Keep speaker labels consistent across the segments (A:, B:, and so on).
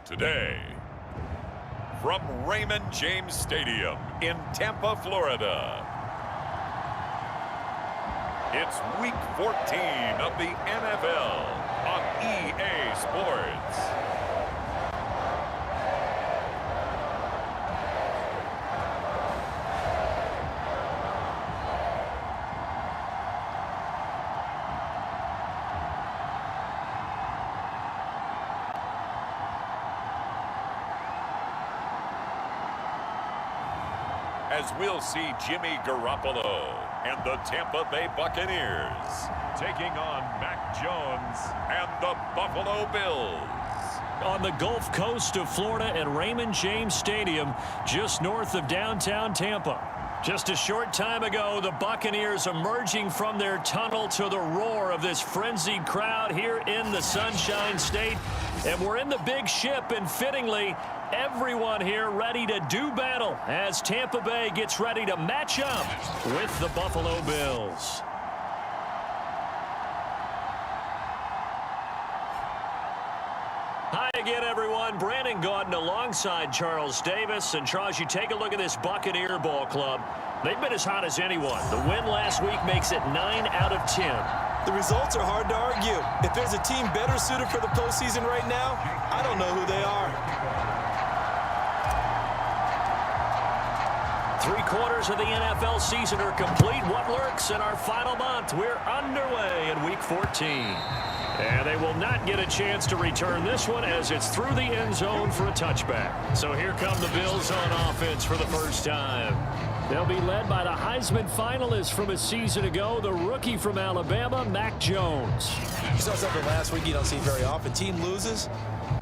A: Today, from Raymond James Stadium in Tampa, Florida, it's Week 14 of the NFL on EA Sports. As we'll see Jimmy Garoppolo and the Tampa Bay Buccaneers taking on Mac Jones and the Buffalo Bills.
B: On the Gulf Coast of Florida at Raymond James Stadium, just north of downtown Tampa. Just a short time ago, the Buccaneers emerging from their tunnel to the roar of this frenzied crowd here in the Sunshine State. And we're in the big ship, and fittingly, everyone here ready to do battle as Tampa Bay gets ready to match up with the Buffalo Bills. Hi again, everyone. Brandon Gaudin alongside Charles Davis. And Charles, you take a look at this Buccaneer ball club. They've been as hot as anyone. The win last week makes it 9 out of 10.
C: The results are hard to argue. If there's a team better suited for the postseason right now, I don't know who they are.
B: 3/4 of the NFL season are complete. What lurks in our final month? We're underway in Week 14. And they will not get a chance to return this one as it's through the end zone for a touchback. So here come the Bills on offense for the first time. They'll be led by the Heisman finalist from a season ago, the rookie from Alabama, Mac Jones.
C: You saw something last week you don't see very often. Team loses,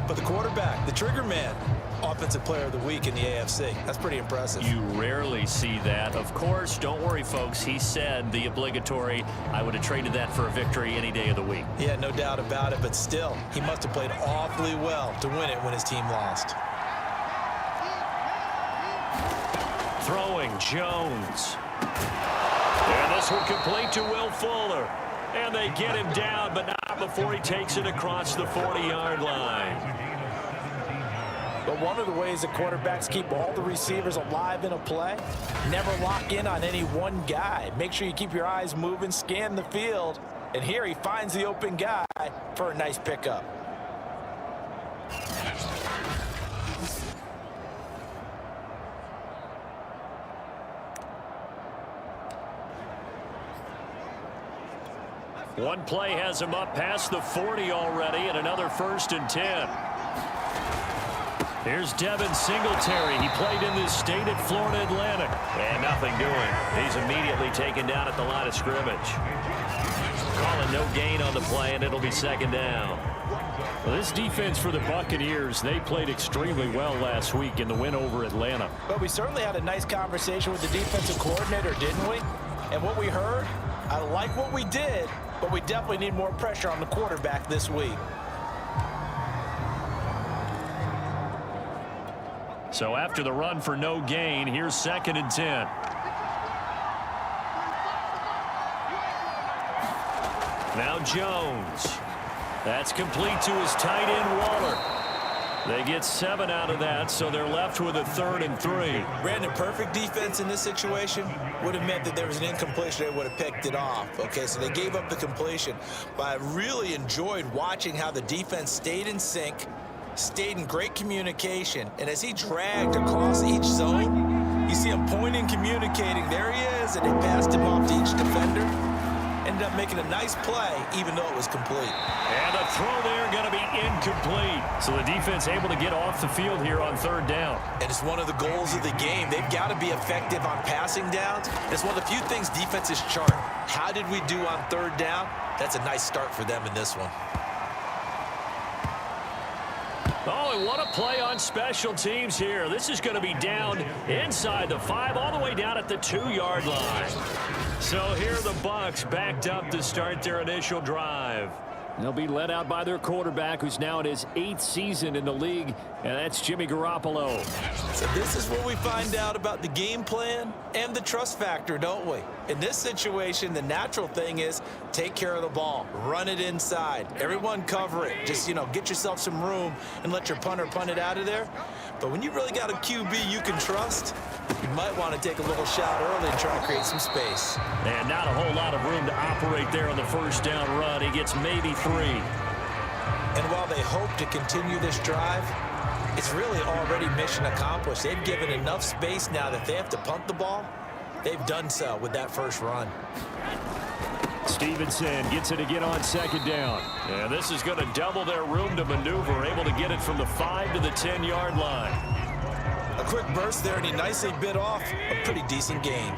C: but the quarterback, the trigger man, Offensive Player of the Week in the AFC. That's pretty impressive.
B: You rarely see that. Of course, don't worry, folks. He said the obligatory, I would have traded that for a victory any day of the week.
C: Yeah, no doubt about it, but still, he must have played awfully well to win it when his team lost.
B: Throwing Jones. And this one complete to Will Fuller. And they get him down, but not before he takes it across the 40-yard line.
D: But one of the ways that quarterbacks keep all the receivers alive in a play, never lock in on any one guy. Make sure you keep your eyes moving, scan the field. And here he finds the open guy for a nice pickup.
B: One play has him up past the 40 already, and another 1st and 10. Here's Devin Singletary. He played in this state at Florida Atlantic. And nothing doing. He's immediately taken down at the line of scrimmage. Calling no gain on the play, and it'll be 2nd down. Well, this defense for the Buccaneers, they played extremely well last week in the win over Atlanta.
D: But we certainly had a nice conversation with the defensive coordinator, didn't we? And what we heard, I like what we did, but we definitely need more pressure on the quarterback this week.
B: So after the run for no gain, here's 2nd and 10. Now Jones. That's complete to his tight end, Waller. They get 7 out of that, so they're left with a 3rd and 3.
C: Brandon, perfect defense in this situation would have meant that there was an incompletion. They would have picked it off. Okay, so they gave up the completion. But I really enjoyed watching how the defense stayed in sync, stayed in great communication, and as he dragged across each zone, you see him pointing, communicating. There he is, and they passed him off to each defender. Ended up making a nice play, even though it was complete.
B: And the throw there going to be incomplete. So the defense able to get off the field here on 3rd down.
C: And it's one of the goals of the game. They've got to be effective on passing downs. It's one of the few things defenses chart. How did we do on 3rd down? That's a nice start for them in this one.
B: Oh, and what a play on special teams here. This is going to be down inside the 5, all the way down at the 2-yard line. So here the Bucs backed up to start their initial drive. They'll be led out by their quarterback, who's now in his 8th season in the league, and that's Jimmy Garoppolo.
C: So this is where we find out about the game plan and the trust factor, don't we? In this situation, the natural thing is take care of the ball, run it inside, everyone cover it. Just, get yourself some room and let your punter punt it out of there. But when you really got a QB you can trust, you might want to take a little shot early and try to create some space.
B: And not a whole lot of room to operate there on the first down run. He gets maybe 3.
C: And while they hope to continue this drive, it's really already mission accomplished. They've given enough space now that they have to punt the ball. They've done so with that first run.
B: Stevenson gets it again on second down. Yeah, this is going to double their room to maneuver, able to get it from the 5 to the 10-yard line.
C: A quick burst there, and he nicely bit off a pretty decent gain.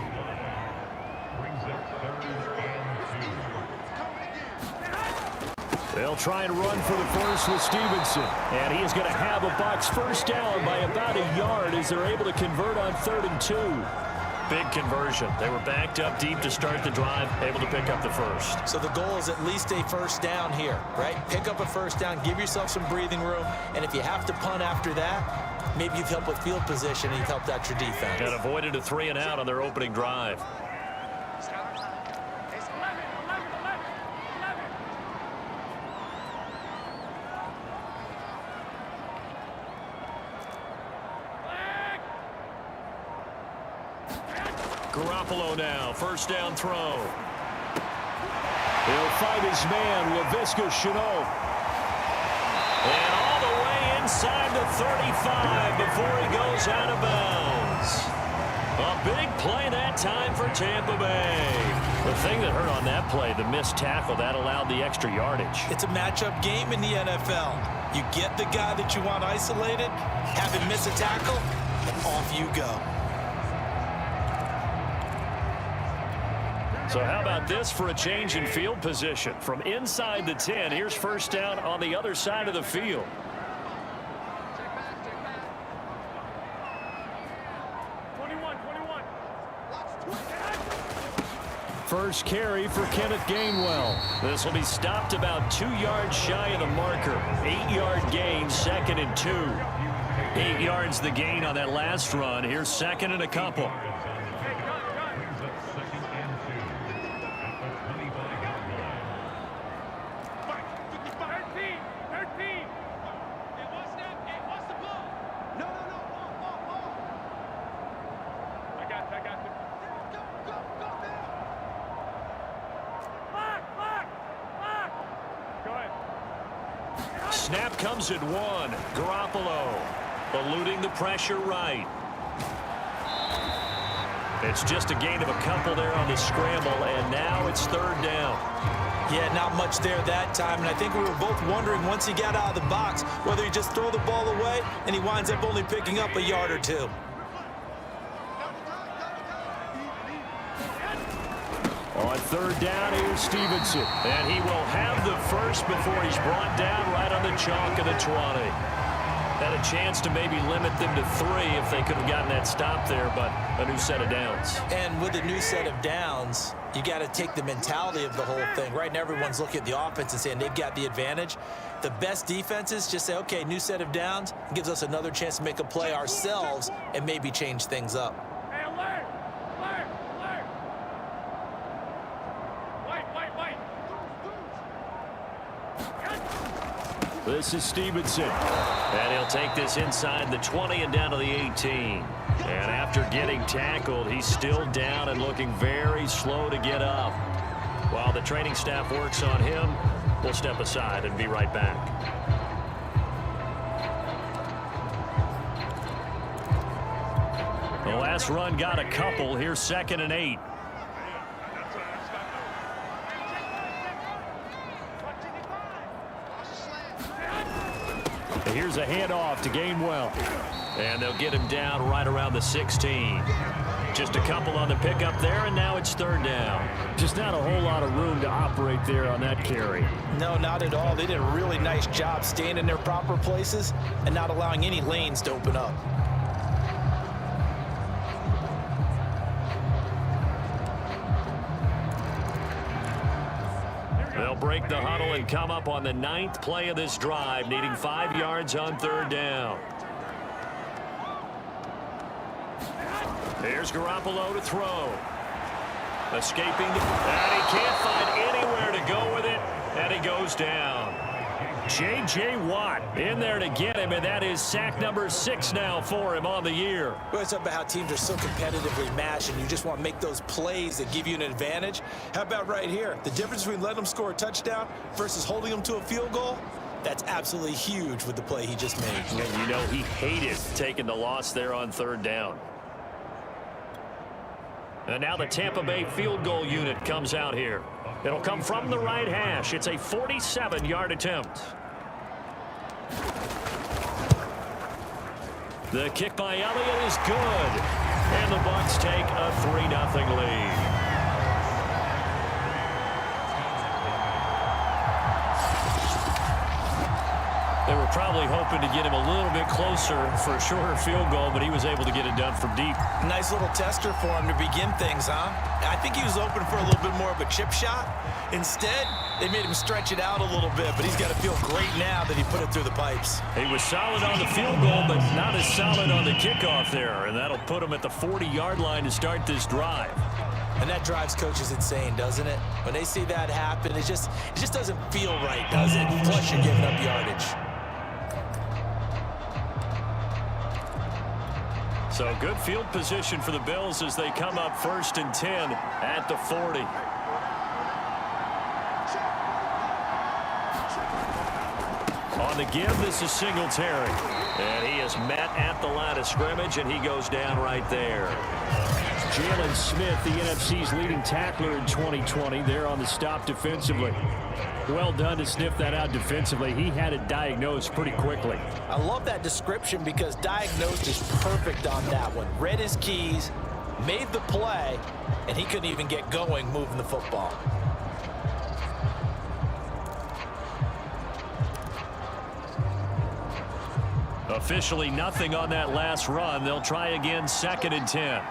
B: They'll try and run for the first with Stevenson. And he is going to have a Bucs first down by about a yard as they're able to convert on 3rd and 2. Big conversion. They were backed up deep to start the drive, able to pick up the first.
C: So the goal is at least a first down here, right? Pick up a first down, give yourself some breathing room, and if you have to punt after that, maybe you've helped with field position and you've helped out your defense.
B: And avoided a 3 and out on their opening drive. Garoppolo now, first down throw. He'll fight his man, Laviska Shenault. And all the way inside the 35 before he goes out of bounds. A big play that time for Tampa Bay. The thing that hurt on that play, the missed tackle, that allowed the extra yardage.
C: It's a matchup game in the NFL. You get the guy that you want isolated, have him miss a tackle, and off you go.
B: So how about this for a change in field position? From inside the 10, here's first down on the other side of the field. First carry for Kenneth Gainwell. This will be stopped about 2 yards shy of the marker. 8-yard gain, 2nd and 2. 8 yards the gain on that last run. Here's 2nd and a couple. Snap comes at 1. Garoppolo eluding the pressure right. It's just a gain of a couple there on the scramble, and now it's 3rd down.
C: Yeah, not much there that time, and I think we were both wondering once he got out of the box whether he just throw the ball away and he winds up only picking up a yard or 2.
B: On 3rd down, here's Stevenson. And he will have the first before he's brought down right on the chalk of the 20. Had a chance to maybe limit them to 3 if they could have gotten that stop there, but a new set of downs.
C: And with a new set of downs, you got to take the mentality of the whole thing. Right now, everyone's looking at the offense and saying they've got the advantage. The best defenses just say, okay, new set of downs, gives us another chance to make a play ourselves and maybe change things up.
B: This is Stevenson. And he'll take this inside the 20 and down to the 18. And after getting tackled, he's still down and looking very slow to get up. While the training staff works on him, we'll step aside and be right back. The last run got a couple. Here's 2nd and 8. Here's a handoff to Gainwell. And they'll get him down right around the 16. Just a couple on the pickup there, and now it's 3rd down. Just not a whole lot of room to operate there on that carry.
C: No, not at all. They did a really nice job staying in their proper places and not allowing any lanes to open up.
B: They'll break the huddle and come up on the 9th play of this drive, needing 5 yards on 3rd down. Here's Garoppolo to throw. Escaping, and he can't find anywhere to go with it, and he goes down. J.J. Watt in there to get him, and that is sack number 6 now for him on the year.
C: Well, it's about how teams are so competitively matched, and you just want to make those plays that give you an advantage. How about right here? The difference between letting them score a touchdown versus holding them to a field goal, that's absolutely huge with the play he just made.
B: And you know he hated taking the loss there on 3rd down. And now the Tampa Bay field goal unit comes out here. It'll come from the right hash. It's a 47-yard attempt. The kick by Elliott is good. And the Bucs take a 3-0 lead. They were probably hoping to get him a little bit closer for a shorter field goal, but he was able to get it done from deep.
C: Nice little tester for him to begin things, huh? I think he was open for a little bit more of a chip shot. Instead, they made him stretch it out a little bit, but he's got to feel great now that he put it through the pipes.
B: He was solid on the field goal, but not as solid on the kickoff there, and that'll put him at the 40-yard line to start this drive.
C: And that drives coaches insane, doesn't it? When they see that happen, it just doesn't feel right, does it? Plus, you're giving up yardage.
B: So good field position for the Bills as they come up 1st and 10 at the 40. On the give, this is Singletary. And he is met at the line of scrimmage, and he goes down right there. Jalen Smith, the NFC's leading tackler in 2020, there on the stop defensively. Well done to sniff that out defensively. He had it diagnosed pretty quickly.
C: I love that description because diagnosed is perfect on that one. Read his keys, made the play, and he couldn't even get going moving the football.
B: Officially nothing on that last run. They'll try again 2nd and 10.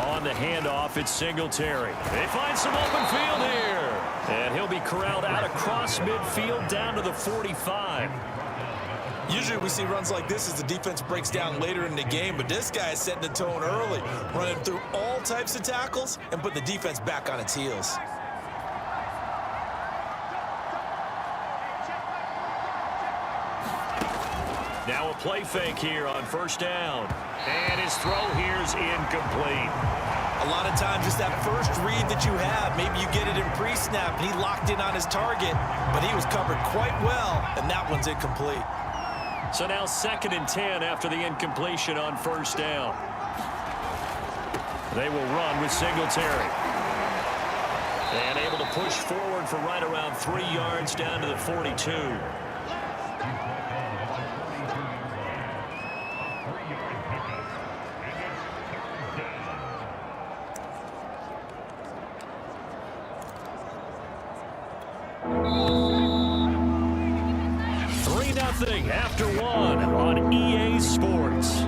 B: On the handoff, it's Singletary. They find some open field here. And he'll be corralled out across midfield down to the 45.
C: Usually we see runs like this as the defense breaks down later in the game, but this guy is setting the tone early, running through all types of tackles and put the defense back on its heels.
B: Now a play fake here on 1st down. And his throw here is incomplete.
C: A lot of times it's that first read that you have. Maybe you get it in pre-snap and he locked in on his target, but he was covered quite well, and that one's incomplete.
B: So now 2nd and 10 after the incompletion on 1st down. They will run with Singletary. And able to push forward for right around 3 yards down to the 42. After 1 on EA Sports.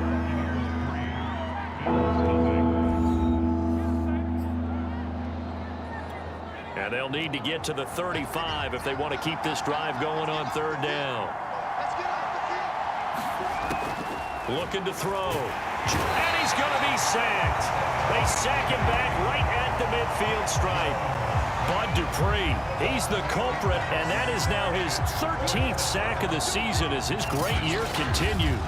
B: And they'll need to get to the 35 if they want to keep this drive going on 3rd down. Looking to throw. And he's going to be sacked. They sack him back right at the midfield stripe. Bud Dupree, he's the culprit, and that is now his 13th sack of the season as his great year continues.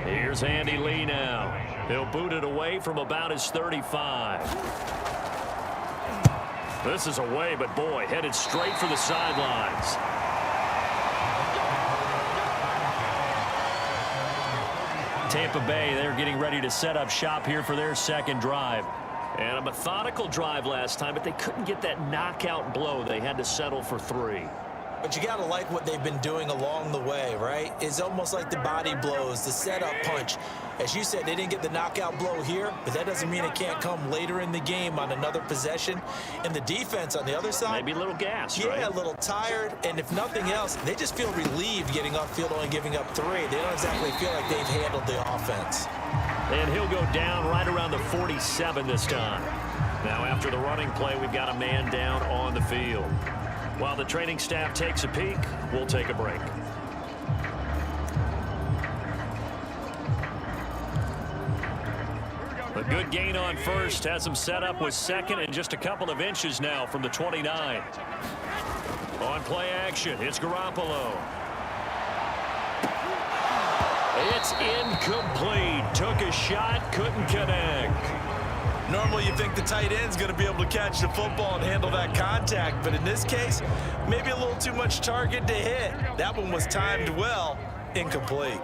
B: Here's Andy Lee now. He'll boot it away from about his 35. This is away, but boy, headed straight for the sidelines. Tampa Bay, they're getting ready to set up shop here for their 2nd drive. And a methodical drive last time, but they couldn't get that knockout blow. They had to settle for 3.
C: But you got to like what they've been doing along the way, right? It's almost like the body blows, the setup punch. As you said, they didn't get the knockout blow here, but that doesn't mean it can't come later in the game on another possession. And the defense on the other side,
B: Maybe a little gas,
C: yeah,
B: right?
C: a little tired. And if nothing else, they just feel relieved getting upfield, only giving up 3. They don't exactly feel like they've handled the offense.
B: And he'll go down right around the 47 this time. Now, after the running play, we've got a man down on the field. While the training staff takes a peek, we'll take a break. A good gain on first has him set up with second and just a couple of inches now from the 29. On play action, it's Garoppolo. It's incomplete. Took a shot, couldn't connect.
C: Normally you think the tight end's going to be able to catch the football and handle that contact, but in this case, maybe a little too much target to hit. That one was timed well, incomplete.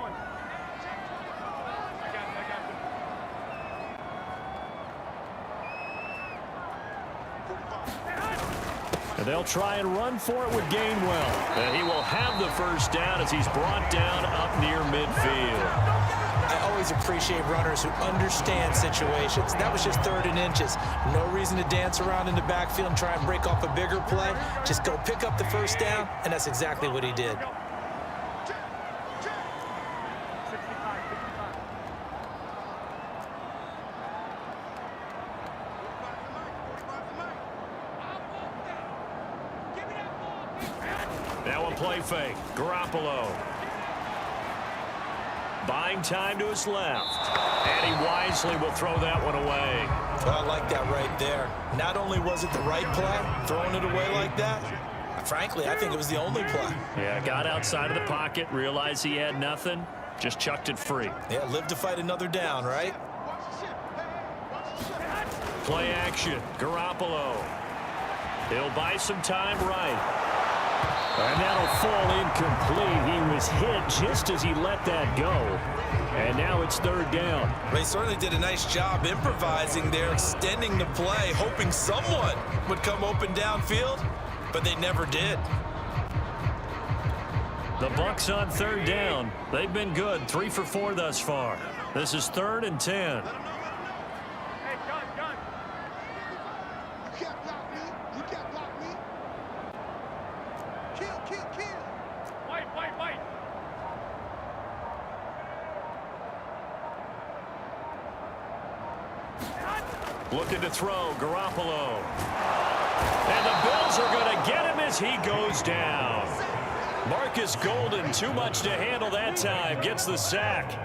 B: And they'll try and run for it with Gainwell. And he will have the first down as he's brought down up near midfield.
C: I always appreciate runners who understand situations. That was just 3rd and inches. No reason to dance around in the backfield and try and break off a bigger play. Just go pick up the first down, and that's exactly what he did.
B: Now a play fake. Garoppolo. Buying time to his left. And he wisely will throw that one away.
C: I like that right there. Not only was it the right play, throwing it away like that, frankly, I think it was the only play.
B: Yeah, got outside of the pocket, realized he had nothing, just chucked it free.
C: Yeah, live to fight another down, right?
B: Play action. Garoppolo. He'll buy some time right. And that'll fall incomplete. He was hit just as he let that go. And now it's 3rd down.
C: They certainly did a nice job improvising there, extending the play, hoping someone would come open downfield, but they never did.
B: The Bucs on 3rd down. They've been good, 3 for 4 thus far. This is 3rd and 10. Looking to throw, Garoppolo. And the Bills are going to get him as he goes down. Marcus Golden, too much to handle that time, gets the sack.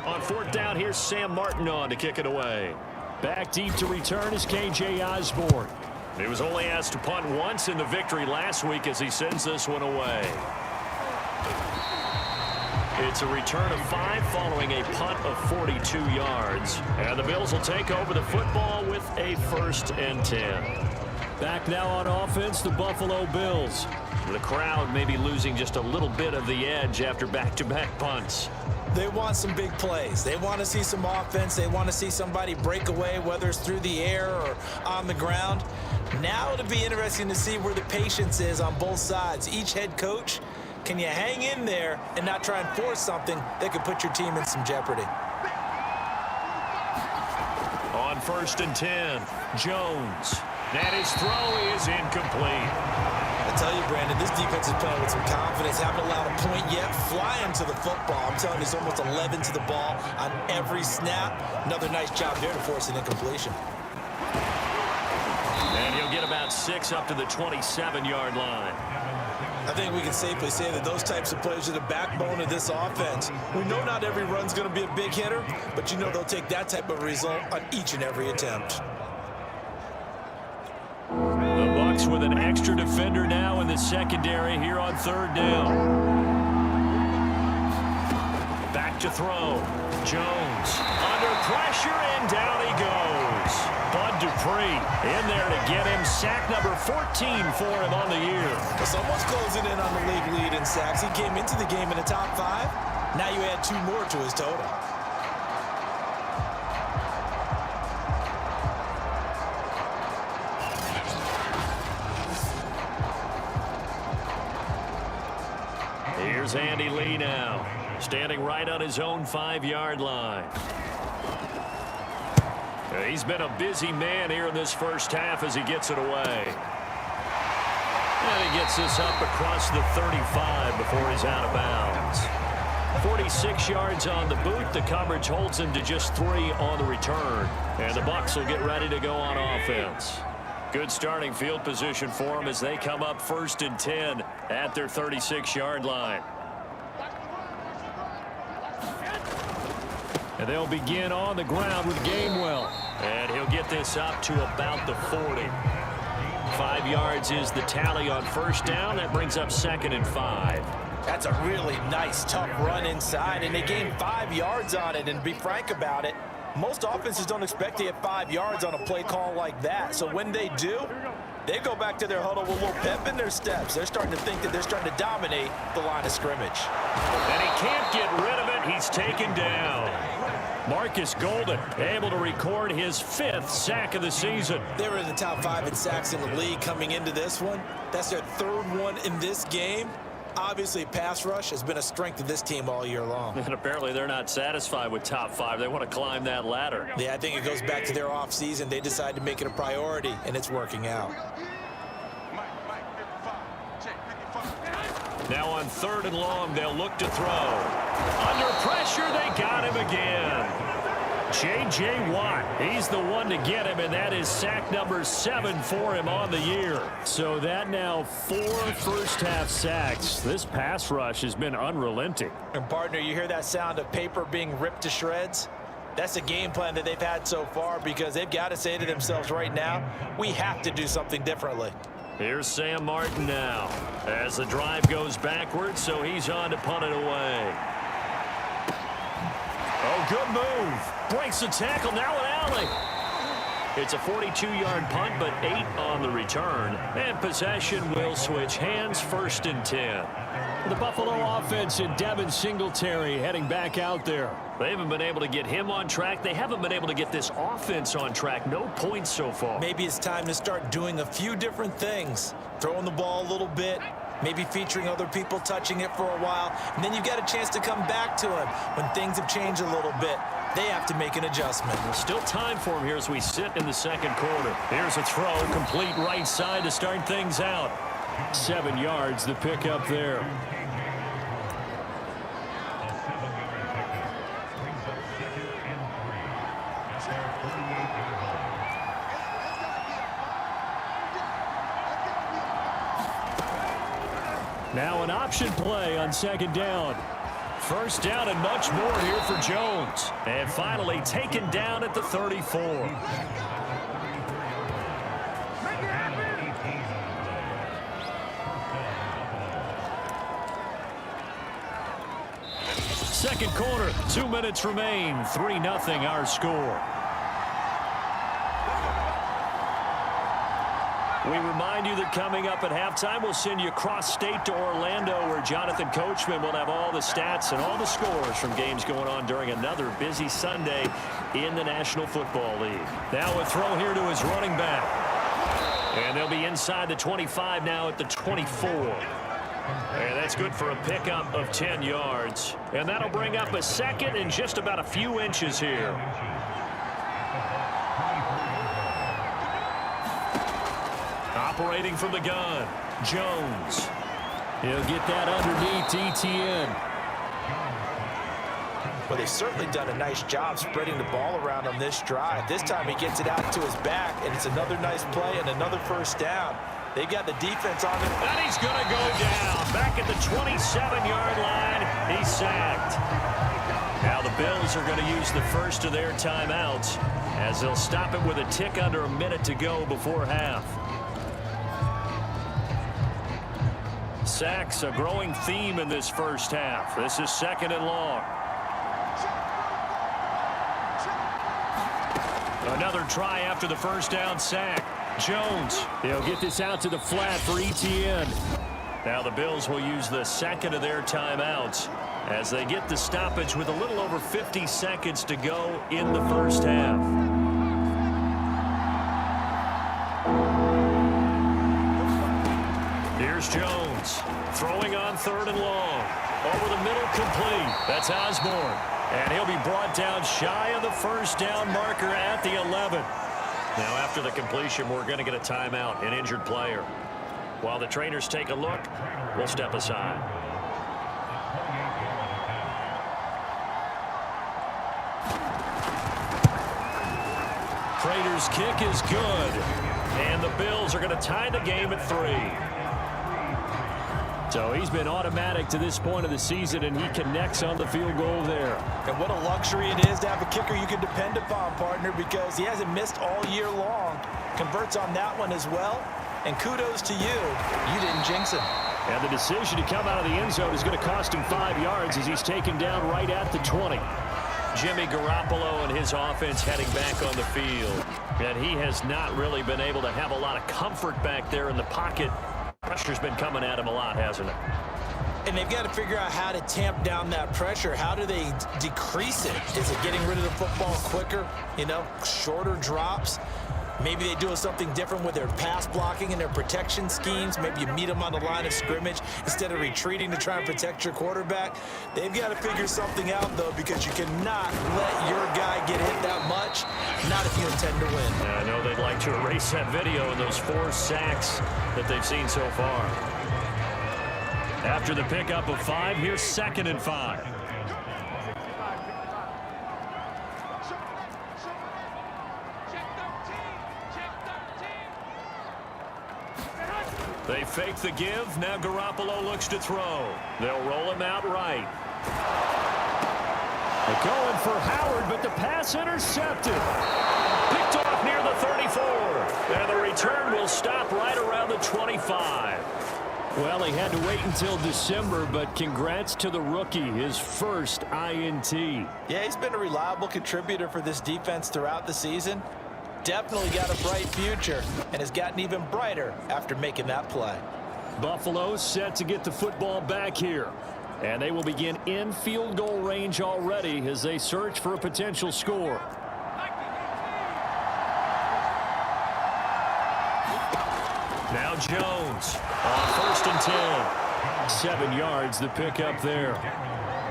B: On 4th down, here's Sam Martin on to kick it away. Back deep to return is KJ Osborne. He was only asked to punt once in the victory last week as he sends this one away. It's a return of 5 following a punt of 42 yards. And the Bills will take over the football with a 1st and 10. Back now on offense, the Buffalo Bills. The crowd may be losing just a little bit of the edge after back-to-back punts.
C: They want some big plays. They want to see some offense. They want to see somebody break away, whether it's through the air or on the ground. Now it'll be interesting to see where the patience is on both sides. Each head coach, can you hang in there and not try and force something that could put your team in some jeopardy?
B: On 1st and 10, Jones. And his throw is incomplete.
C: I tell you, Brandon, this defense is playing with some confidence. Haven't allowed a point yet. Flying to the football. I'm telling you, it's almost 11 to the ball on every snap. Another nice job there to force an incompletion.
B: And he'll get about 6 up to the 27-yard line.
C: I think we can safely say that those types of plays are the backbone of this offense. We know not every run's going to be a big hitter, but you know they'll take that type of result on each and every attempt.
B: The Bucs with an extra defender now in the secondary here on 3rd down. Back to throw. Jones under pressure, and down he goes. Bud Dupree in there to get him. Sack number 14 for him on the year.
C: Well, someone's closing in on the league lead in sacks. He came into the game in the top 5. Now you add 2 more to his total.
B: Here's Andy Lee now, standing right on his own 5-yard line. He's been a busy man here in this first half as he gets it away. And he gets this up across the 35 before he's out of bounds. 46 yards on the boot. The coverage holds him to just 3 on the return. And the Bucs will get ready to go on offense. Good starting field position for them as they come up 1st and 10 at their 36-yard line. And they'll begin on the ground with Gainwell. And he'll get this up to about the 40. 5 yards is the tally on 1st down. That brings up 2nd and 5.
D: That's a really nice, tough run inside, and they gained 5 yards on it. And to be frank about it, most offenses don't expect to get 5 yards on a play call like that. So when they do, they go back to their huddle with a little pep in their steps. They're starting to think that they're starting to dominate the line of scrimmage.
B: And he can't get rid of it. He's taken down. Marcus Golden able to record his 5th sack of the season.
C: They were in the top 5 in sacks in the league coming into this one. That's their 3rd one in this game. Obviously, pass rush has been a strength of this team all year long.
B: And apparently they're not satisfied with top 5. They want to climb that ladder.
C: Yeah, I think it goes back to their offseason. They decided to make it a priority, and it's working out.
B: Now on 3rd and long, they'll look to throw. Under pressure, they got him again. J.J. Watt, he's the one to get him, and that is sack number 7 for him on the year. So that now 4 first-half sacks. This pass rush has been unrelenting.
D: And, partner, you hear that sound of paper being ripped to shreds? That's a game plan that they've had so far because they've got to say to themselves right now, we have to do something differently.
B: Here's Sam Martin now as the drive goes backwards, so he's on to punt it away. Oh, good move. Breaks the tackle, now an alley. It's a 42-yard punt, but 8 on the return. And possession will switch hands, 1st and 10. The Buffalo offense and Devin Singletary heading back out there. They haven't been able to get him on track. They haven't been able to get this offense on track. No points so far.
C: Maybe it's time to start doing a few different things. Throwing the ball a little bit, maybe featuring other people touching it for a while, and then you've got a chance to come back to him when things have changed a little bit. They have to make an adjustment.
B: There's still time for him here as we sit in the 2nd quarter. Here's a throw, complete right side to start things out. 7 yards, the pickup there. Now an option play on 2nd down. 1st down and much more here for Jones. And finally taken down at the 34. Second quarter, 2 minutes remain. 3-0 our score. We remind you that coming up at halftime, we'll send you cross-state to Orlando, where Jonathan Coachman will have all the stats and all the scores from games going on during another busy Sunday in the National Football League. Now a throw here to his running back. And they'll be inside the 25 now at the 24. And that's good for a pickup of 10 yards. And that'll bring up a 2nd and just about a few inches here. Operating from the gun, Jones. He'll get that underneath ETN.
D: Well, they've certainly done a nice job spreading the ball around on this drive. This time he gets it out to his back, and it's another nice play and another 1st down. They got the defense on him.
B: And he's going to go down. Back at the 27-yard line, he's sacked. Now the Bills are going to use the first of their timeouts as they'll stop it with a tick under a minute to go before half. Sacks, a growing theme in this first half. This is 2nd and long. Another try after the 1st down sack. Jones, he'll get this out to the flat for ETN. Now the Bills will use the 2nd of their timeouts as they get the stoppage with a little over 50 seconds to go in the first half. Here's Jones throwing on 3rd and long. Over the middle, complete. That's Osborne. And he'll be brought down shy of the first down marker at the 11. Now, after the completion, we're going to get a timeout, an injured player. While the trainers take a look, we'll step aside. Prater's kick is good. And the Bills are going to tie the game at 3. So he's been automatic to this point of the season, and he connects on the field goal there.
C: And what a luxury it is to have a kicker you can depend upon, partner, because he hasn't missed all year long. Converts on that one as well. And kudos to you. You didn't jinx him.
B: And the decision to come out of the end zone is going to cost him 5 yards as he's taken down right at the 20. Jimmy Garoppolo and his offense heading back on the field. And he has not really been able to have a lot of comfort back there in the pocket. Pressure's been coming at him a lot, hasn't it?
C: And they've got to figure out how to tamp down that pressure. How do they decrease it? Is it getting rid of the football quicker? You know, shorter drops? Maybe they do something different with their pass blocking and their protection schemes. Maybe you meet them on the line of scrimmage instead of retreating to try and protect your quarterback. They've got to figure something out, though, because you cannot let your guy get hit that much, not if you intend to win.
B: I know they'd like to erase that video and those 4 sacks that they've seen so far. After the pickup of 5, here's 2nd and 5. They fake the give. Now Garoppolo looks to throw. They'll roll him out right. They're going for Howard, but the pass intercepted. Picked off near the 34. And the return will stop right around the 25. Well, he had to wait until December, but congrats to the rookie, his first INT.
C: Yeah, he's been a reliable contributor for this defense throughout the season. Definitely got a bright future and has gotten even brighter after making that play.
B: Buffalo set to get the football back here. And they will begin in field goal range already as they search for a potential score. Now Jones on 1st and 10. 7 yards the pickup there.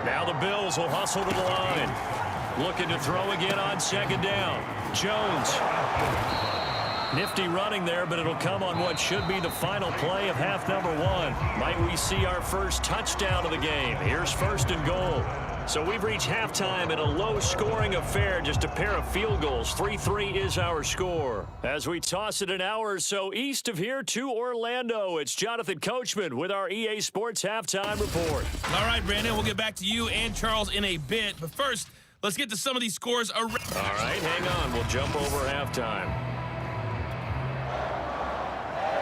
B: Now the Bills will hustle to the line. Looking to throw again on 2nd down. Jones. Nifty running there, but it'll come on what should be the final play of half number 1. Might we see our first touchdown of the game? Here's 1st and goal. So we've reached halftime in a low-scoring affair, just a pair of field goals. 3-3 is our score. As we toss it an hour or so east of here to Orlando, it's Jonathan Coachman with our EA Sports Halftime Report.
E: All right, Brandon, we'll get back to you and Charles in a bit. But first, let's get to some of these scores. All right,
B: hang on. We'll jump over halftime.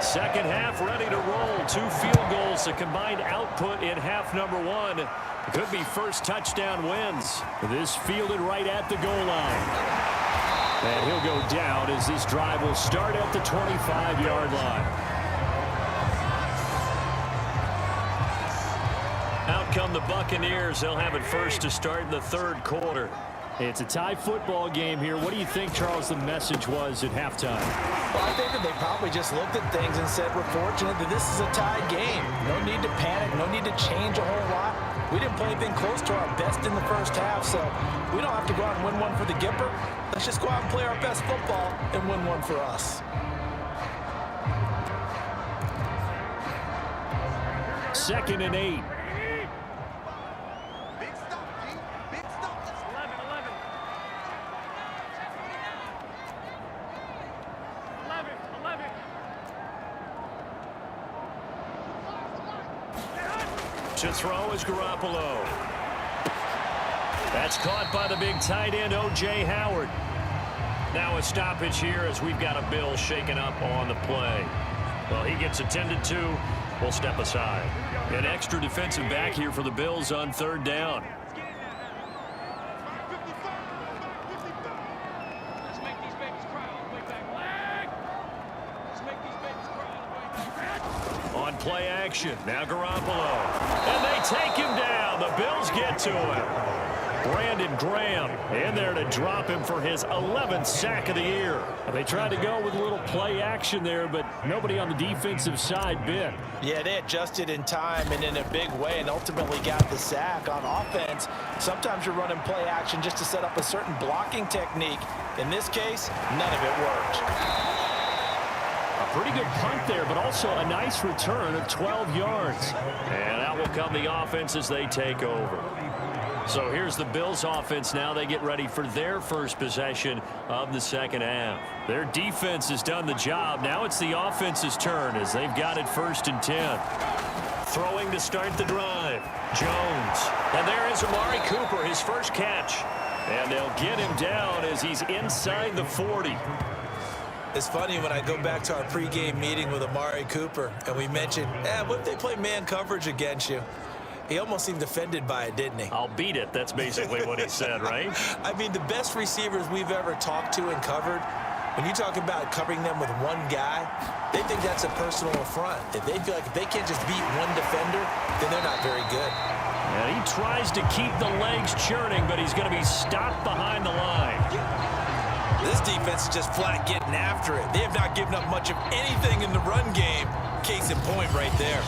B: Second half ready to roll. 2 field goals, the combined output in half number 1. Could be first touchdown wins. This fielded right at the goal line. And he'll go down as this drive will start at the 25-yard line. Out come the Buccaneers. They'll have it first to start in the 3rd quarter. It's a tie football game here. What do you think, Charles, the message was at halftime?
C: Well, I think that they probably just looked at things and said, we're fortunate that this is a tied game. No need to panic. No need to change a whole lot. We didn't play anything close to our best in the first half, so we don't have to go out and win one for the Gipper. Let's just go out and play our best football and win one for us.
B: Second and 8. To throw is Garoppolo. That's caught by the big tight end, O.J. Howard. Now a stoppage here as we've got a Bill shaken up on the play. Well, he gets attended to. We'll step aside. An extra defensive back here for the Bills on 3rd down. On play action, now Garoppolo. And they take him down. The Bills get to him. Brandon Graham in there to drop him for his 11th sack of the year. They tried to go with a little play action there, but nobody on the defensive side bit.
D: Yeah, they adjusted in time and in a big way and ultimately got the sack. On offense, sometimes you're running play action just to set up a certain blocking technique. In this case, none of it worked.
B: A pretty good punt there, but also a nice return of 12 yards. And out will come the offense as they take over. So here's the Bills offense now. They get ready for their first possession of the second half. Their defense has done the job. Now it's the offense's turn as they've got it 1st and 10. Throwing to start the drive. Jones. And there is Amari Cooper, his first catch. And they'll get him down as he's inside the 40.
C: It's funny when I go back to our pregame meeting with Amari Cooper and we mentioned, what if they play man coverage against you? He almost seemed offended by it, didn't he?
B: I'll beat it. That's basically what he said, right?
C: I mean, the best receivers we've ever talked to and covered, when you talk about covering them with one guy, they think that's a personal affront. If they feel like if they can't just beat one defender, then they're not very good.
B: And he tries to keep the legs churning, but he's going to be stopped behind the line.
C: This defense is just flat getting after it. They have not given up much of anything in the run game. Case in point right there.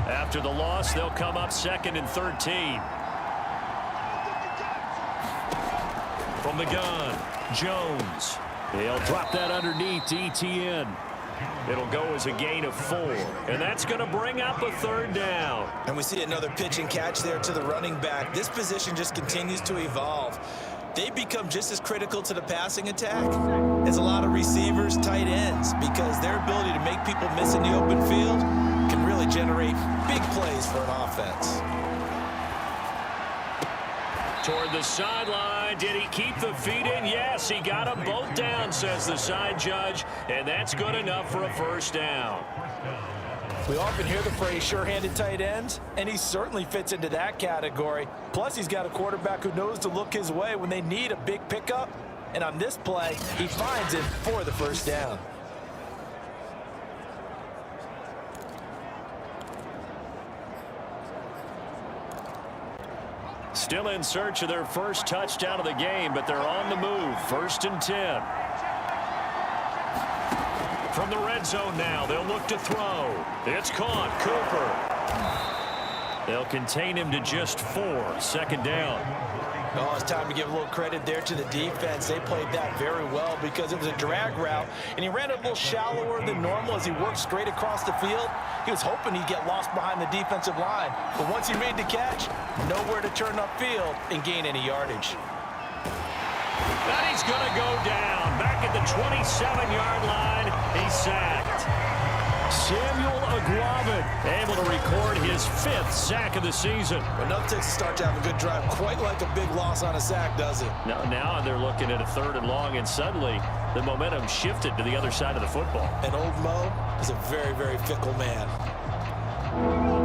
B: After the loss, they'll come up 2nd and 13. From the gun, Jones. They'll drop that underneath to ETN. It'll go as a gain of 4. And that's going to bring up a 3rd down.
C: And we see another pitch and catch there to the running back. This position just continues to evolve. They become just as critical to the passing attack as a lot of receivers, tight ends, because their ability to make people miss in the open field can really generate big plays for an offense.
B: Toward the sideline. Did he keep the feet in? Yes, he got them both down, says the side judge, and that's good enough for a 1st down.
D: We often hear the phrase sure-handed tight ends, and he certainly fits into that category. Plus, he's got a quarterback who knows to look his way when they need a big pickup. And on this play, he finds it for the 1st down.
B: Still in search of their first touchdown of the game, but they're on the move. 1st and 10. From the red zone now, they'll look to throw. It's caught. Cooper. They'll contain him to just 4. 2nd down.
C: Oh, it's time to give a little credit there to the defense. They played that very well because it was a drag route, and he ran it a little shallower than normal as he worked straight across the field. He was hoping he'd get lost behind the defensive line, but once he made the catch, nowhere to turn upfield and gain any yardage.
B: And he's going to go down. Back at the 27-yard line, he's sacked. Samuel Aguavin able to record his 5th sack of the season.
C: Enough to start to have a good drive, quite like a big loss on a sack, does it?
B: Now they're looking at a 3rd and long, and suddenly the momentum shifted to the other side of the football.
C: And old Mo is a very, very fickle man.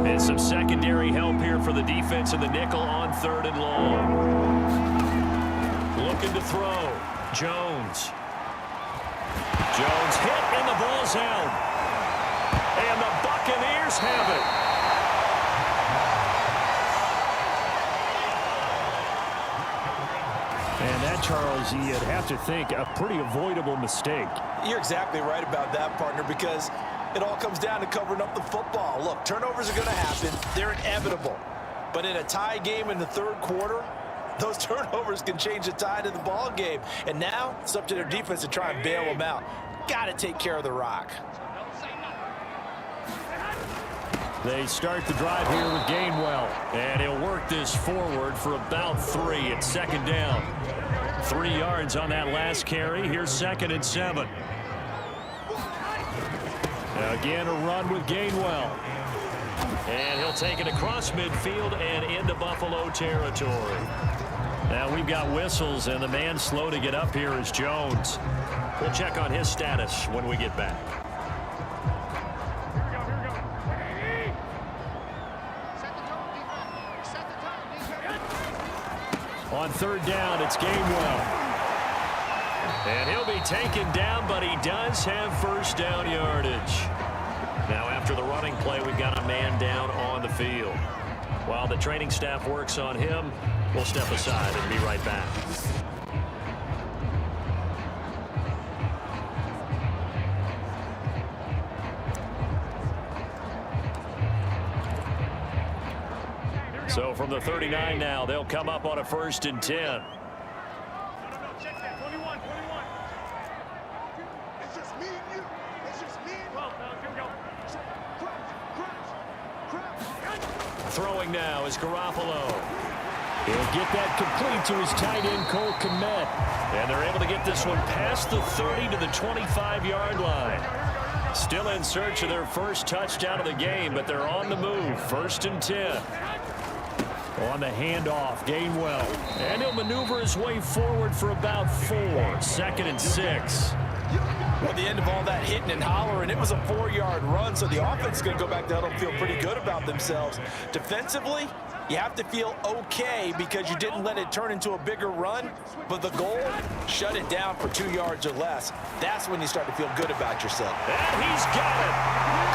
B: And some secondary help here for the defense in the nickel on 3rd and long. Looking to throw. Jones. Jones hit, and the ball's out. And the Buccaneers have it. And that, Charles, you'd have to think a pretty avoidable mistake.
C: You're exactly right about that, partner, because it all comes down to covering up the football. Look, turnovers are going to happen. They're inevitable. But in a tie game in the 3rd quarter, those turnovers can change the tide of the ball game. And now it's up to their defense to try and bail them out. Got to take care of the rock.
B: They start the drive here with Gainwell, and he'll work this forward for about 3 at 2nd down. 3 yards on that last carry. Here's 2nd and 7. Again, a run with Gainwell. And he'll take it across midfield and into Buffalo territory. Now we've got whistles, and the man slow to get up here is Jones. We'll check on his status when we get back. On third down, it's Gainwell. And he'll be taken down, but he does have first down yardage. Now after the running play, we've got a man down on the field. While the training staff works on him, we'll step aside and be right back. So from the 39 now, they'll come up on a 1st and 10.
F: No, check that. 21. It's just me and you. It's just me and you. 12, here we go. Crouch.
B: Throwing now is Garoppolo.
D: He'll get that complete to his tight end, Cole Kmet.
B: And they're able to get this one past the 30 to the 25-yard line. Still in search of their first touchdown of the game, but they're on the move. 1st and 10. On the handoff, Gainwell. And he'll maneuver his way forward for about 4. 2nd and 6.
D: Well, at the end of all that hitting and hollering, it was a 4-yard run, so the offense is going to go back to huddle and feel pretty good about themselves. Defensively, you have to feel okay because you didn't let it turn into a bigger run, but the goal, shut it down for 2 yards or less. That's when you start to feel good about yourself.
B: And he's got it.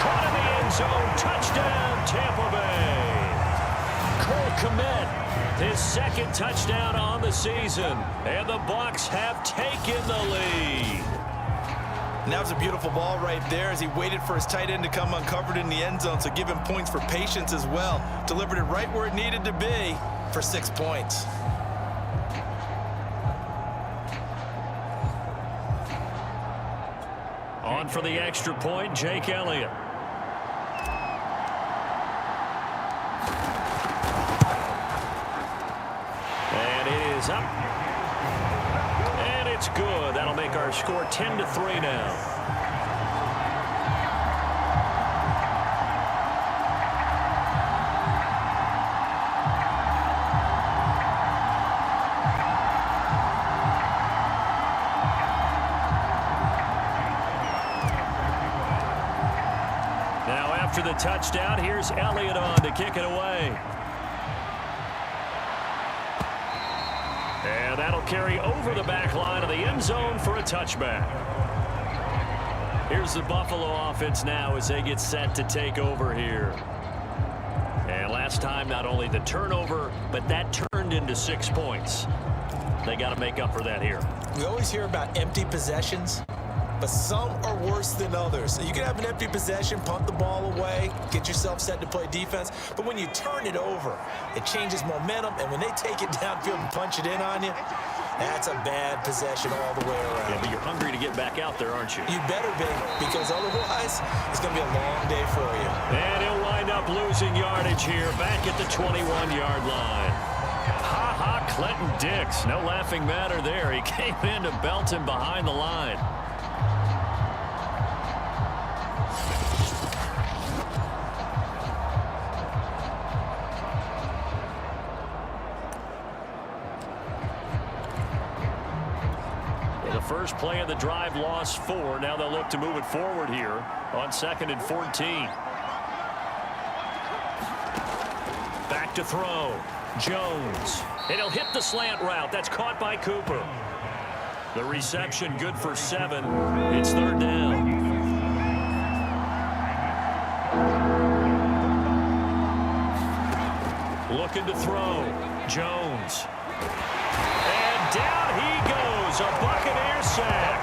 B: Caught in the end zone. Touchdown, Tampa Bay. Cole Kmet, his 2nd touchdown on the season. And the Bucs have taken the lead.
C: And that was a beautiful ball right there as he waited for his tight end to come uncovered in the end zone, so give him points for patience as well. Delivered it right where it needed to be for 6 points.
B: On for the extra point, Jake Elliott. And it is up. And it's good. That'll make our score 10-3 now. Now after the touchdown, here's Elliott on to kick it away. And that'll carry over the back line of the end zone for a touchback. Here's the Buffalo offense now as they get set to take over here. And last time, not only the turnover, but that turned into 6 points. They got to make up for that here.
C: We always hear about empty possessions, but some are worse than others. So you can have an empty possession, punt the ball away, get yourself set to play defense. But when you turn it over, it changes momentum. And when they take it downfield and punch it in on you, that's a bad possession all the way around.
B: Yeah, but you're hungry to get back out there, aren't you?
C: You better be, because otherwise it's going to be a long day for you.
B: And he'll wind up losing yardage here back at the 21-yard line. Ha-ha, Clinton Dix. No laughing matter there. He came in to belt him behind the line. First play of the drive, lost 4. Now they'll look to move it forward here on 2nd and 14. Back to throw. Jones. And he'll hit the slant route. That's caught by Cooper. The reception good for 7. It's 3rd down. Looking to throw. Jones. And down he goes. A Buccaneer sack.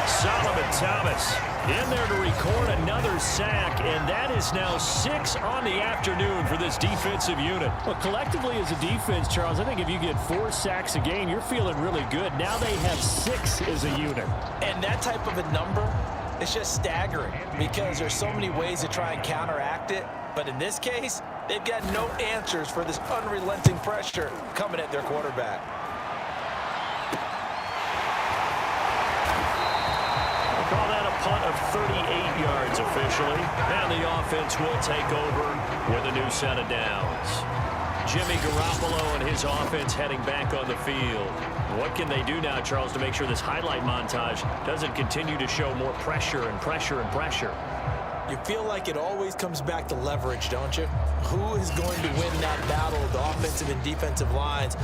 B: Solomon Thomas in there to record another sack, and that is now 6 on the afternoon for this defensive unit.
G: Well, collectively as a defense, Charles, I think if you get 4 sacks a game, you're feeling really good. Now they have 6 as a unit.
C: And that type of a number, it's just staggering because there's so many ways to try and counteract it. But in this case, they've got no answers for this unrelenting pressure coming at their quarterback.
B: Call that a punt of 38 yards officially. And the offense will take over with a new set of downs. Jimmy Garoppolo and his offense heading back on the field. What can they do now, Charles, to make sure this highlight montage doesn't continue to show more pressure and pressure and pressure?
C: You feel like it always comes back to leverage, don't you? Who is going to win that battle of the offensive and defensive lines?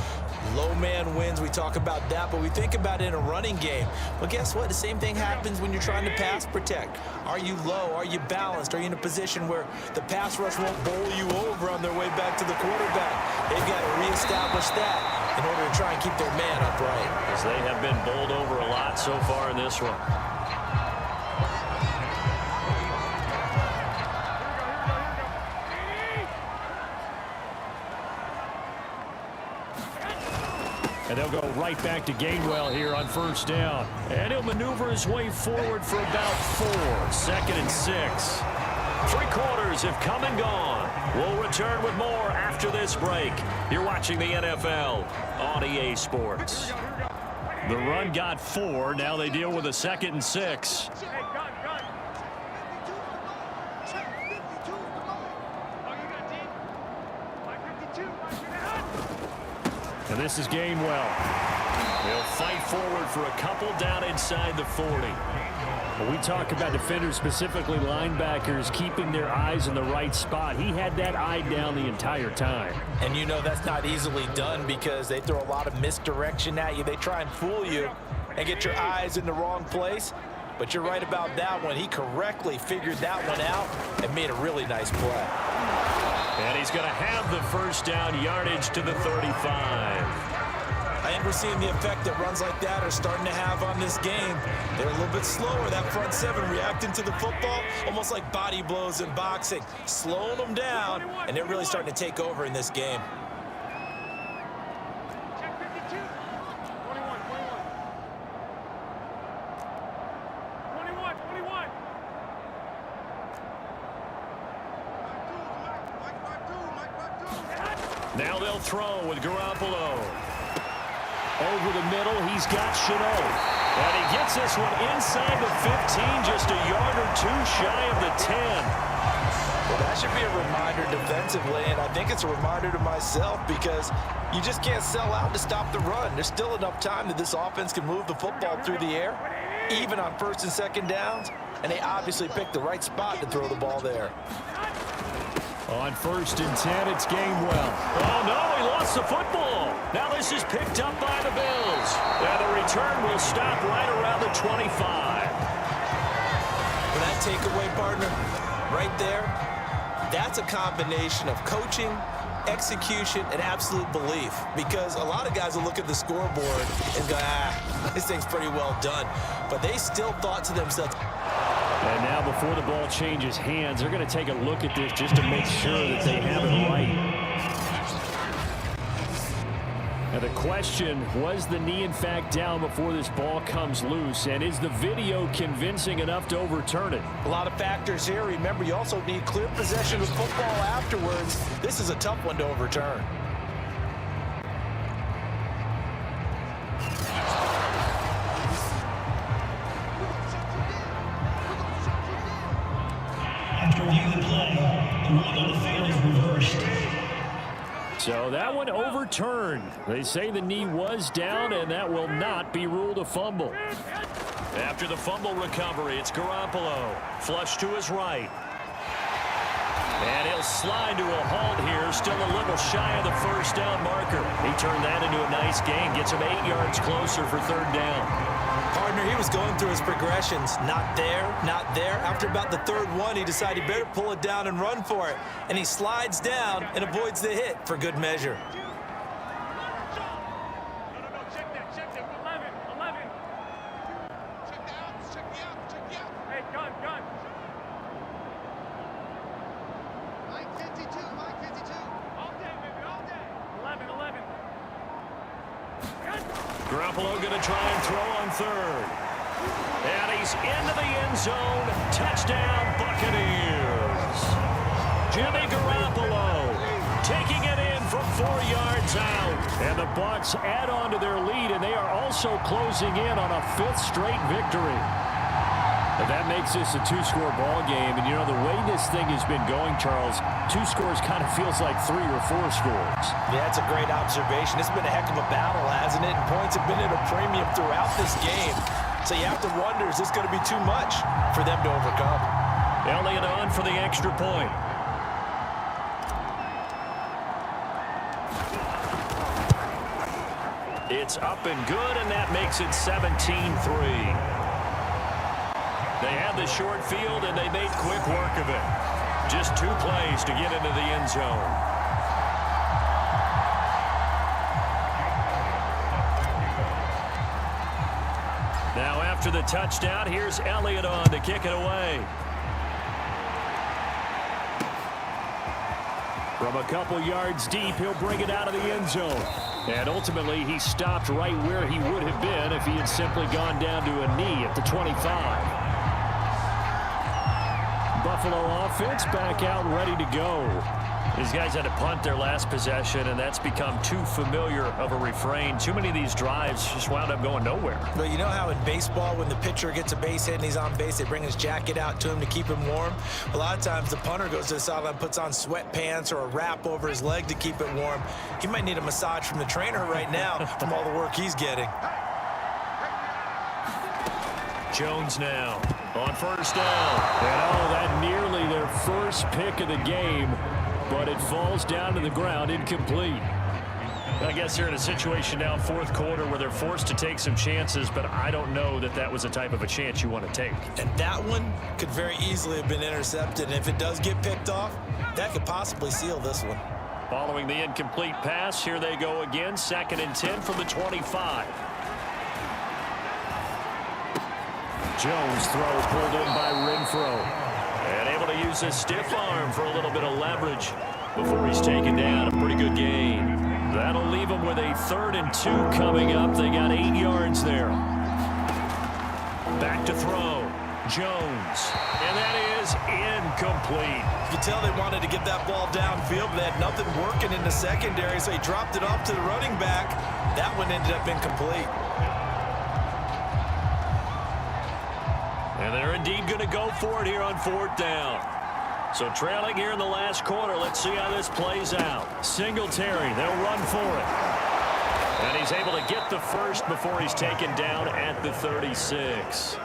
C: Low man wins. We talk about that, but we think about it in a running game. Well, guess what? The same thing happens when you're trying to pass protect. Are you low? Are you balanced? Are you in a position where the pass rush won't bowl you over on their way back to the quarterback? They've got to reestablish that in order to try and keep their man upright.
B: Because they have been bowled over a lot so far in this one. And they'll go right back to Gainwell here on first down. And he'll maneuver his way forward for about 4. 2nd and 6. 3 quarters have come and gone. We'll return with more after this break. You're watching the NFL on EA Sports. The run got 4. Now they deal with a 2nd and 6.
F: Hey, gun. Check 52 is the line. Oh, you got deep. My 52,
B: And this is Gainwell. He'll fight forward for a couple down inside the 40.
G: When we talk about defenders, specifically linebackers, keeping their eyes in the right spot, he had that eye down the entire time.
D: And you know that's not easily done because they throw a lot of misdirection at you. They try and fool you and get your eyes in the wrong place. But you're right about that one. He correctly figured that one out and made a really nice play.
B: And he's going to have the first down yardage to the 35.
C: I think we're seeing the effect that runs like that are starting to have on this game. They're a little bit slower, that front 7 reacting to the football, almost like body blows in boxing, slowing them down, and they're really starting to take over in this game.
F: check 52. 21. 21.
B: Now they'll throw with Garoppolo. Over the middle, he's got Chenault. And he gets this one inside the 15, just a yard or 2 shy of the 10.
D: Well, that should be a reminder defensively, and I think it's a reminder to myself because you just can't sell out to stop the run. There's still enough time that this offense can move the football through the air, even on 1st and 2nd downs, and they obviously picked the right spot to throw the ball there.
B: On 1st and 10, it's Gainwell. Oh, no, he lost the football. Now this is picked up by the Bills. And the return will stop right around the 25.
C: For that takeaway, partner, right there, that's a combination of coaching, execution, and absolute belief. Because a lot of guys will look at the scoreboard and go, this thing's pretty well done. But they still thought to themselves,
G: And now before the ball changes hands, they're going to take a look at this just to make sure that they have it right. Now the question, was the knee in fact down before this ball comes loose? And is the video convincing enough to overturn it?
D: A lot of factors here. Remember, you also need clear possession of the football afterwards. This is a tough one to overturn.
H: After reviewing the play, the ruling on the field is reversed.
G: So that one overturned. They say the knee was down, and that will not be ruled a fumble.
B: After the fumble recovery, it's Garoppolo. Flush to his right. And he'll slide to a halt here, still a little shy of the first down marker. He turned that into a nice gain, gets him 8 yards closer for 3rd down.
C: partner, he was going through his progressions. Not there, not there. After about the 3rd one, he decided he better pull it down and run for it. And he slides down and avoids the hit for good measure.
F: Check that. 11. Check the outs. Hey, gun. Mike 52. All day, baby, all day. 11.
B: Garoppolo going to try and throw on 3rd. And he's into the end zone. Touchdown, Buccaneers. Jimmy Garoppolo taking it in from 4 yards out.
G: And the Bucs add on to their lead, and they are also closing in on a 5th straight victory. And that makes this a 2-score ball game. And, you know, the way this thing has been going, Charles, 2 scores kind of feels like 3 or 4 scores.
D: Yeah, that's a great observation. It's been a heck of a battle, hasn't it? And points have been at a premium throughout this game. So you have to wonder, is this going to be too much for them to overcome?
B: Elliott on for the extra point. It's up and good, and that makes it 17-3. They had the short field, and they made quick work of it. Just 2 plays to get into the end zone. Now after the touchdown, here's Elliott on to kick it away.
G: From a couple yards deep, he'll bring it out of the end zone. And ultimately, he stopped right where he would have been if he had simply gone down to a knee at the 25. Buffalo offense back out ready to go.
B: These guys had to punt their last possession, and that's become too familiar of a refrain. Too many of these drives just wound up going nowhere.
C: But you know how in baseball, when the pitcher gets a base hit and he's on base, they bring his jacket out to him to keep him warm? A lot of times the punter goes to the sideline, puts on sweatpants or a wrap over his leg to keep it warm. He might need a massage from the trainer right now from all the work he's getting.
B: Jones now on first down.
G: And that nearly their first pick of the game, but it falls down to the ground incomplete.
B: I guess they're in a situation now, fourth quarter, where they're forced to take some chances, but I don't know that that was the type of a chance you want to take.
C: And that one could very easily have been intercepted. And if it does get picked off, that could possibly seal this one.
B: Following the incomplete pass, here they go again, 2nd and 10 from the 25.
G: Jones throw pulled in by Renfro.
B: And able to use his stiff arm for a little bit of leverage before he's taken down. A pretty good gain. That'll leave him with a 3rd and 2 coming up. They got 8 yards there. Back to throw. Jones. And that is incomplete.
C: You can tell they wanted to get that ball downfield, but they had nothing working in the secondary, so he dropped it off to the running back. That one ended up incomplete.
B: And they're indeed going to go for it here on 4th down. So trailing here in the last quarter. Let's see how this plays out. Singletary, they'll run for it. And he's able to get the first before he's taken down at the 36.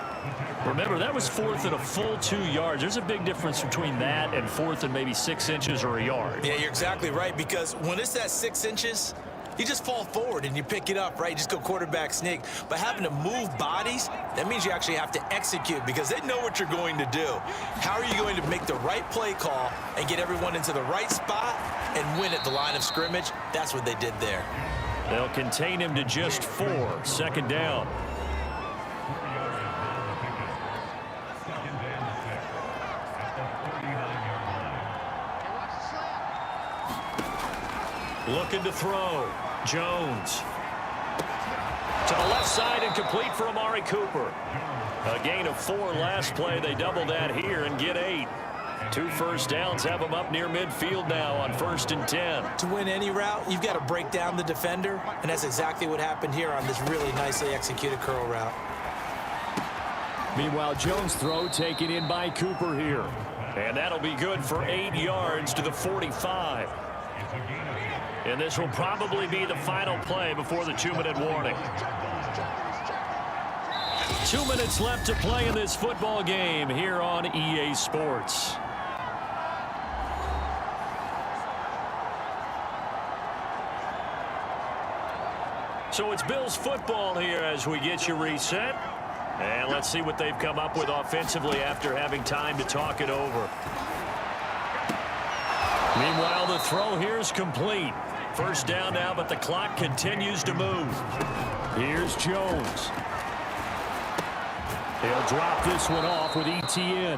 B: Remember, that was 4th and a full 2 yards. There's a big difference between that and 4th and maybe 6 inches or a yard.
C: Yeah, you're exactly right, because when it's that 6 inches, you just fall forward and you pick it up, right? You just go quarterback sneak. But having to move bodies, that means you actually have to execute because they know what you're going to do. How are you going to make the right play call and get everyone into the right spot and win at the line of scrimmage? That's what they did there.
B: They'll contain him to just 4. 2nd down. Looking to throw. Jones. To the left side and complete for Amari Cooper. A gain of 4 last play. They double that here and get 8. 2 first downs have them up near midfield now on 1st and 10.
C: To win any route, you've got to break down the defender, and that's exactly what happened here on this really nicely executed curl route.
G: Meanwhile, Jones' throw taken in by Cooper here.
B: And that'll be good for 8 yards to the 45. And this will probably be the final play before the 2-minute warning. 2 minutes left to play in this football game here on EA Sports. So it's Bills football here as we get you reset. And let's see what they've come up with offensively after having time to talk it over. Meanwhile, the throw here is complete. First down now, but the clock continues to move.
G: Here's Jones. He'll drop this one off with ETN.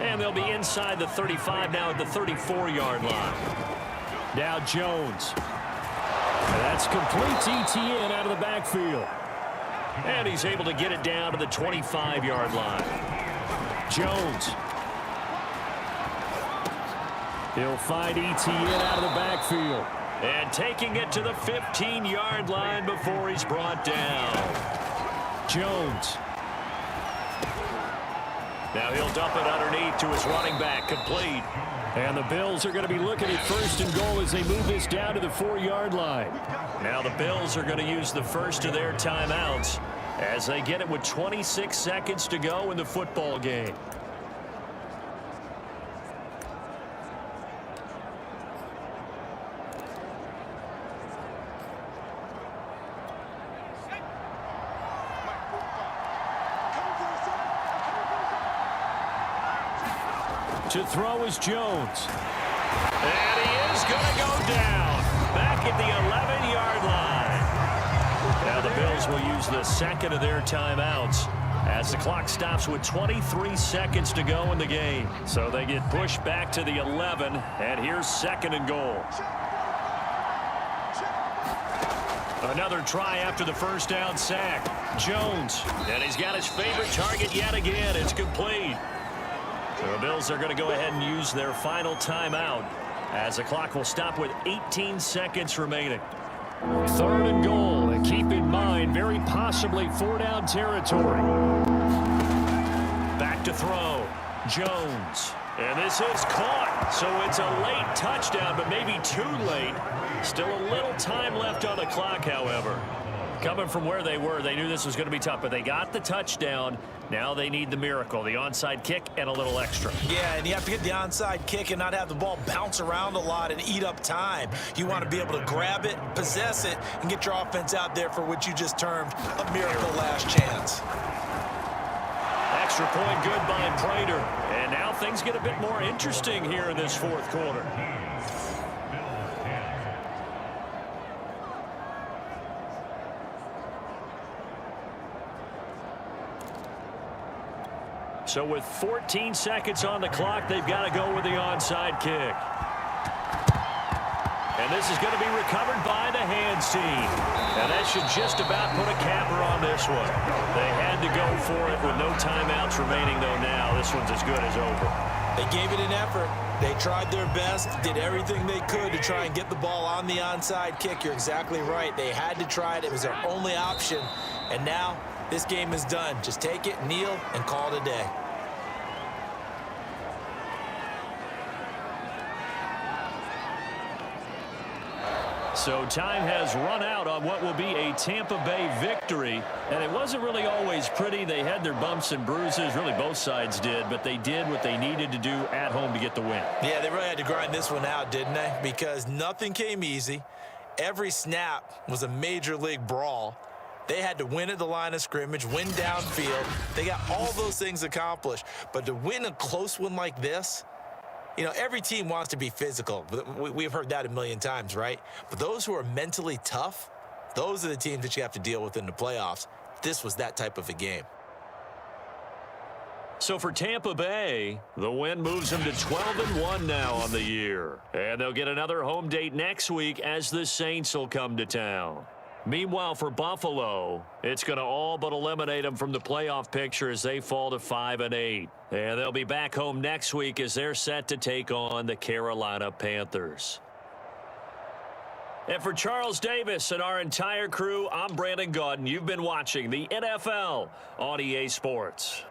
B: And they'll be inside the 35 now at the 34-yard line.
G: Now Jones. And that's complete to ETN out of the backfield.
B: And he's able to get it down to the 25-yard line.
G: Jones. He'll find ETN out of the backfield.
B: And taking it to the 15-yard line before he's brought down.
G: Jones.
B: Now he'll dump it underneath to his running back, complete.
G: And the Bills are going to be looking at 1st and goal as they move this down to the 4-yard line.
B: Now the Bills are going to use the first of their timeouts as they get it with 26 seconds to go in the football game.
G: To throw is Jones.
B: And he is going to go down back at the 11-yard line. Now the Bills will use the second of their timeouts as the clock stops with 23 seconds to go in the game. So they get pushed back to the 11, and here's 2nd and goal. Another try after the first down sack. Jones, and he's got his favorite target yet again. It's complete. So the Bills are going to go ahead and use their final timeout as the clock will stop with 18 seconds remaining.
G: 3rd and goal, and keep in mind, very possibly 4-down territory.
B: Back to throw. Jones. And this is caught. So it's a late touchdown, but maybe too late. Still a little time left on the clock, however. Coming from where they were, they knew this was going to be tough, but they got the touchdown. Now they need the miracle, the onside kick and a little extra.
C: Yeah, and you have to get the onside kick and not have the ball bounce around a lot and eat up time. You want to be able to grab it, possess it, and get your offense out there for what you just termed a miracle last chance.
B: Extra point good by Prater. And now things get a bit more interesting here in this 4th quarter. So with 14 seconds on the clock, they've got to go with the onside kick. And this is going to be recovered by the hands team. And that should just about put a capper on this one. They had to go for it with no timeouts remaining, though now. This one's as good as over.
C: They gave it an effort. They tried their best, did everything they could to try and get the ball on the onside kick. You're exactly right. They had to try it. It was their only option. And now this game is done. Just take it, kneel, and call it a day.
B: So time has run out on what will be a Tampa Bay victory. And it wasn't really always pretty. They had their bumps and bruises. Really, both sides did. But they did what they needed to do at home to get the win.
C: Yeah, they really had to grind this one out, didn't they? Because nothing came easy. Every snap was a major league brawl. They had to win at the line of scrimmage, win downfield. They got all those things accomplished. But to win a close one like this, you know, every team wants to be physical. We've heard that a million times, right? But those who are mentally tough, those are the teams that you have to deal with in the playoffs. This was that type of a game.
B: So for Tampa Bay, the win moves them to 12-1 now on the year. And they'll get another home date next week as the Saints will come to town. Meanwhile, for Buffalo, it's going to all but eliminate them from the playoff picture as they fall to 5-8. And they'll be back home next week as they're set to take on the Carolina Panthers. And for Charles Davis and our entire crew, I'm Brandon Gaudin. You've been watching the NFL on EA Sports.